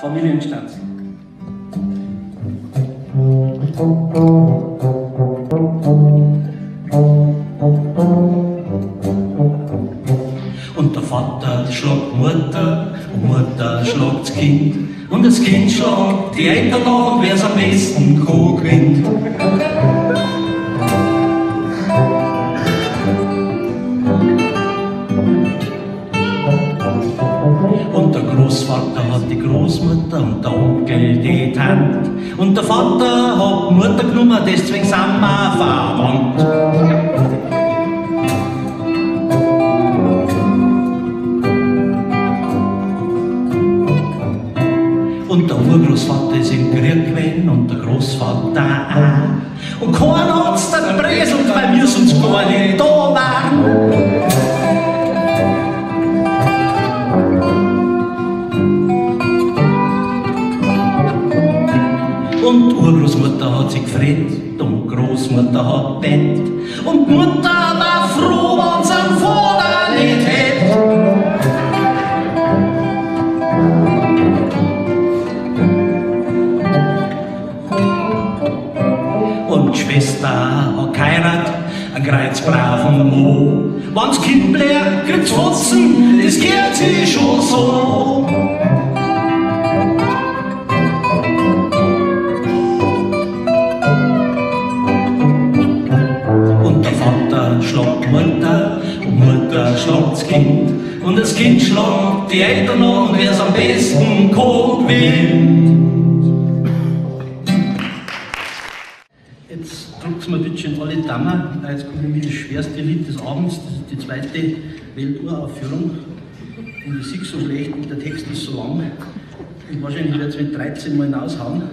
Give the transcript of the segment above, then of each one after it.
Familienstanz. Und der Vater schlägt Mutter und Mutter schlägt das Kind. Und das Kind schlägt die Eltern nach und wer's am besten gewinnt. Und der Großvater hat die Großmutter und der Onkel die Tante. Und der Vater hat die Mutter genommen, deswegen sind wir verwandt. Und der Urgroßvater ist im Krieg gewesen und der Großvater auch. Und keiner hat's dann bräselt, weil wir sonst gar nicht da waren. Und Urgroßmutter hat sich gefreut und Großmutter hat pennt. Und die Mutter war froh, wenn sie einen Vater nicht hätt. Und die Schwester hat geheiratet, einen kreuzbraven Mo. Wenn's Kind blärt, kriegt's Fotzen, das gehört sich schon so. Schlägt Mutter und Mutter schlägt das Kind. Und das Kind schlägt die Eltern an und wer's am besten gewinnt. Jetzt drückt's mir bitte in alle Daumen. Jetzt kommt mir das schwerste Lied des Abends. Das ist die zweite Welturaufführung. Und ich sehe so schlecht und der Text ist so lang. Und wahrscheinlich werde ich es mit 13 Mal hinaushauen.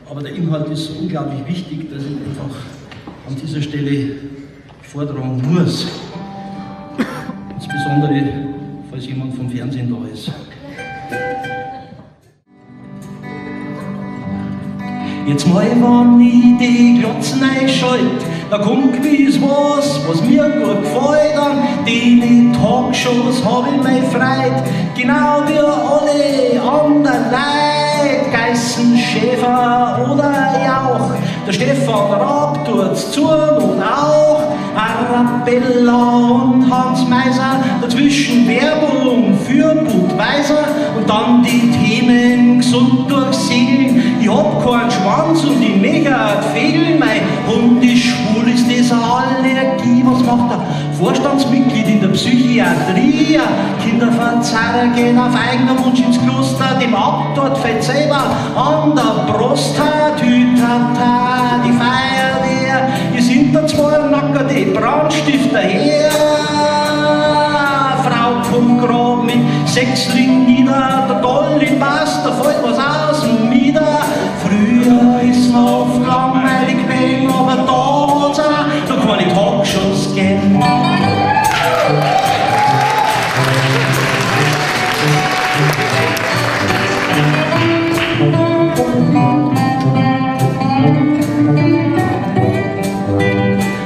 Aber der Inhalt ist so unglaublich wichtig, dass ich einfach an dieser Stelle vortragen muss. Insbesondere, falls jemand vom Fernsehen da ist. Jetzt mal, wenn ich die Glotzen einschalte, da kommt gewiss was mir gut gefällt. An die Talkshows hab ich mich freit, genau wie alle anderen Leute. Geißen, Schäfer oder Jauch, der Stefan Raab tut's zu und auch Arabella und Hans Meiser, dazwischen Werbung für Budweiser und dann die Themen gesund durchsegeln. Ich hab keinen Schwanz und ich möchte fehlen, mein Hund ist schwul, ist das eine Allergie? Was macht der Vorstandsmitglied in der Psychiatrie? Kinderverzahrer gehen auf eigener Wunsch ins Kloster, dem Abtort fällt selber an der Brust, Tütata, die Feuerwehr, ihr sind da zwei Nacker, die Brandstifter her. Frau vom Grab mit Sechsling nieder, der Dolly passt, da fällt was aus dem Mieder. Früher ist man oft langweilig gewesen, aber da hat's auch noch keine Talkshows gegeben.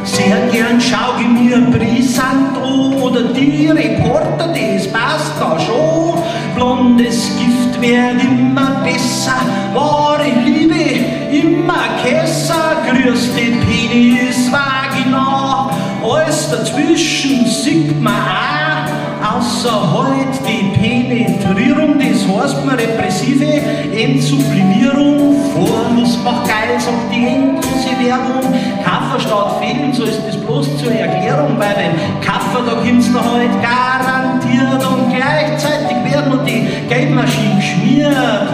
Sehr gern schau ich mir brisant an oder die Reporter, das passt da schon. Blondes Gift wird immer besser, wahre Liebe immer Kesser. Größte Penis, Vagina, alles dazwischen sieht man auch. Außer halt die Penetrierung, das heißt man repressive Entsublimierung. Vorlust macht geil, sagt die endlose Werbung. Kaffer statt Fehlen, so ist das bloß zur Erklärung. Bei dem Kaffer, da kommt's noch halt garantiert und gleichzeitig werden noch die Geldmaschinen geschmiert.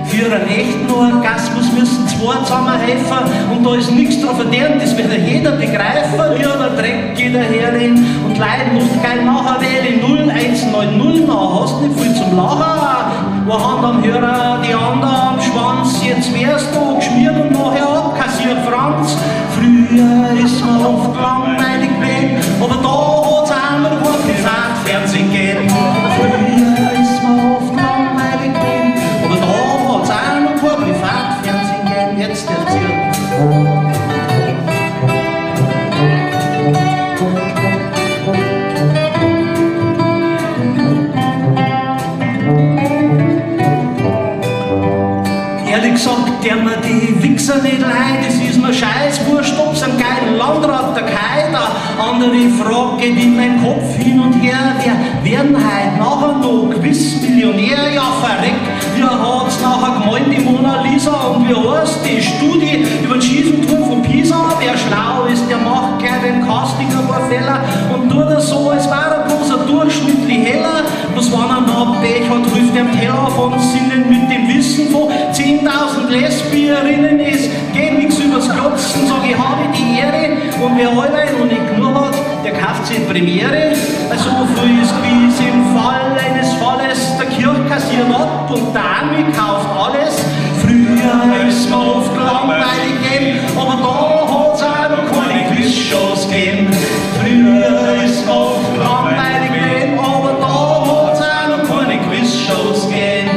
Für einen echten Orgasmus müssen zwei zusammenhelfen und da ist nichts drauf verdient, das wird ja jeder begreifen. Lieber Dreck jeder herin und Leidenschaft geil nachher wähle 0190, na hast nicht viel zum Lachen. Eine Hand am Hörer, die andere am Schwanz, jetzt wärst du geschmiert und nachher abkassiert Franz. Früher ist man oft langweilig gewesen, aber da hat's auch noch ein Privatfernsehen gegeben. Früher ist man oft langweilig gewesen, aber da hat's auch noch ein Privatfernsehen gegeben. Jetzt erzählt. Frage geht in meinem Kopf hin und her, wer werden heute nachher noch Quizmillionär? Ja, verreck, wie hat's nachher gemeint, die Mona Lisa, und wie heißt die Studie über den Schießenturm von Pisa? Wer schlau ist, der macht gleich den Casting ein paar Fehler und tut er so, als wäre er bloß ein durchschnittlich heller. Bloß wenn er noch Pech hat, ruft er am Teller von Sinnen mit dem Wissen von 10.000 Lesbierinnen. Es geht nichts übers Klotzen, sag ich, habe die Ehre, und wer allweil noch nicht genug hat, der kauft sich Premiere. Also früh ist Quiz im Fall eines Falles, der Kirch kassiert ab und der Arme kauft alles. Früher ist man oft langweilig gegeben, aber da hat's auch noch keine Quizshows gegeben. Früher ist man oft langweilig gegeben, aber da hat's auch noch keine Quizshows gegeben.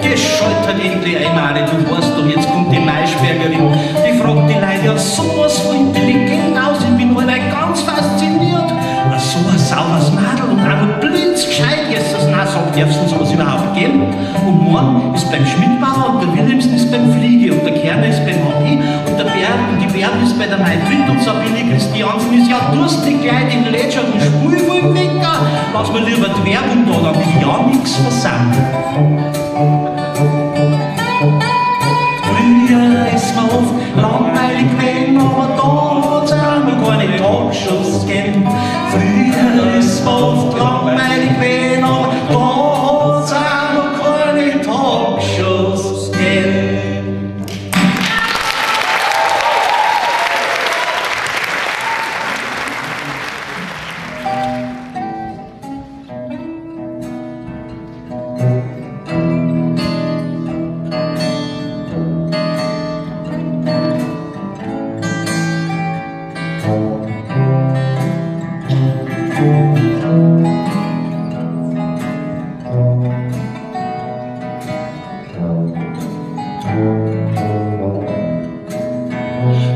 Geschaltet endlich einmal, du weißt doch, jetzt kommt die Maischbergerin. Die fragt die Leute, ja sowas von intelligent aus, ich bin halt ganz fasziniert. So ein sauberes Madel und auch noch blitzgescheit, Jesus, nein, sagt, darfst du sowas überhaupt geben? Und morgen ist beim Schmidtbauer und der Wilhelmsen ist beim Fliege und der Kerner ist beim HI und der Berg und die Berg ist bei der Maidrit und Sabine Christiansen ist ja durstig gleich den Ledger und Spulwollenwecker. Lass mir lieber die Werbung da, dann will ja nichts versammelt. Früher ist man oft langweilig gewesen, aber da hat's auch noch keine Talkshows gegeben. Früher ist man oft langweilig gewesen, aber da hat's auch noch keine Talkshows gegeben.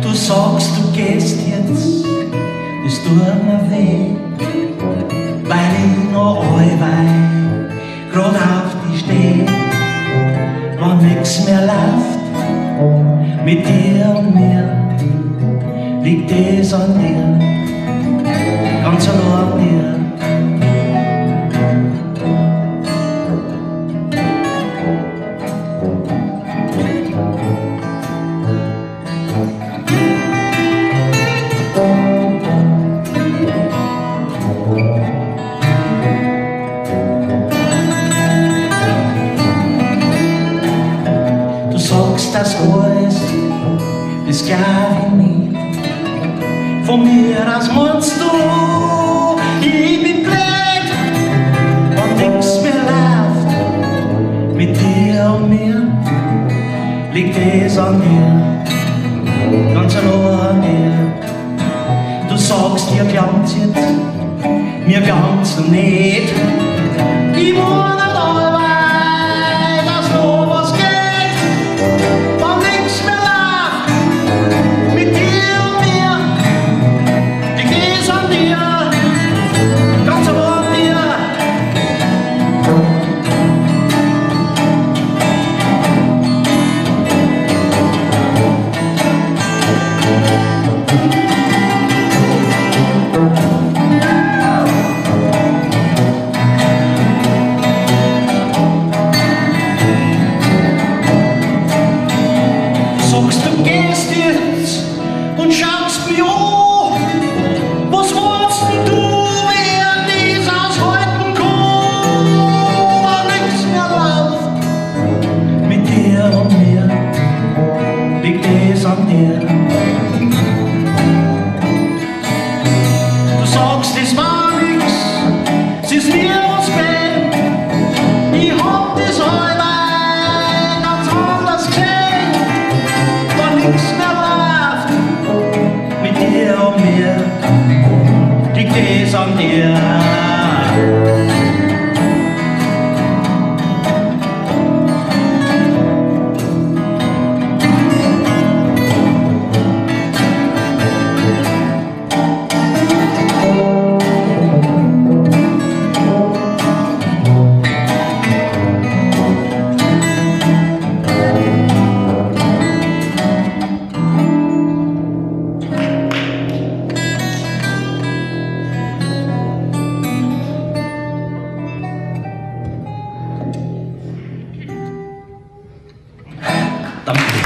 Du sagst, du gehst jetzt, das tut mir weh, weil ich noch allweil grad auf dich steh. Wenn nix mehr läuft mit dir und mir, liegt es an dir, ganz allein an dir. Das alles, das glaub ich nicht. Von mir aus meinst du, ich bin blöd, wenn nix mehr läuft mit dir und mir, liegt es an dir, ganz allein an dir. Du sagst, ihr glaubt jetzt, mir glaubt's noch nicht. Ich meine nicht allweil, dass noch was geht. Du gehst jetzt und schaust mich an. Was wolltest du, während ich's aushalten kann? Wenn nichts mehr läuft mit dir und mir, liegt es an dir. Du sagst, es war nix, es ist nie was gewesen. Ich hab das allweil ganz anders gesehen. Nichts mehr läuft mit dir und mir, liegt es an dir. Danke.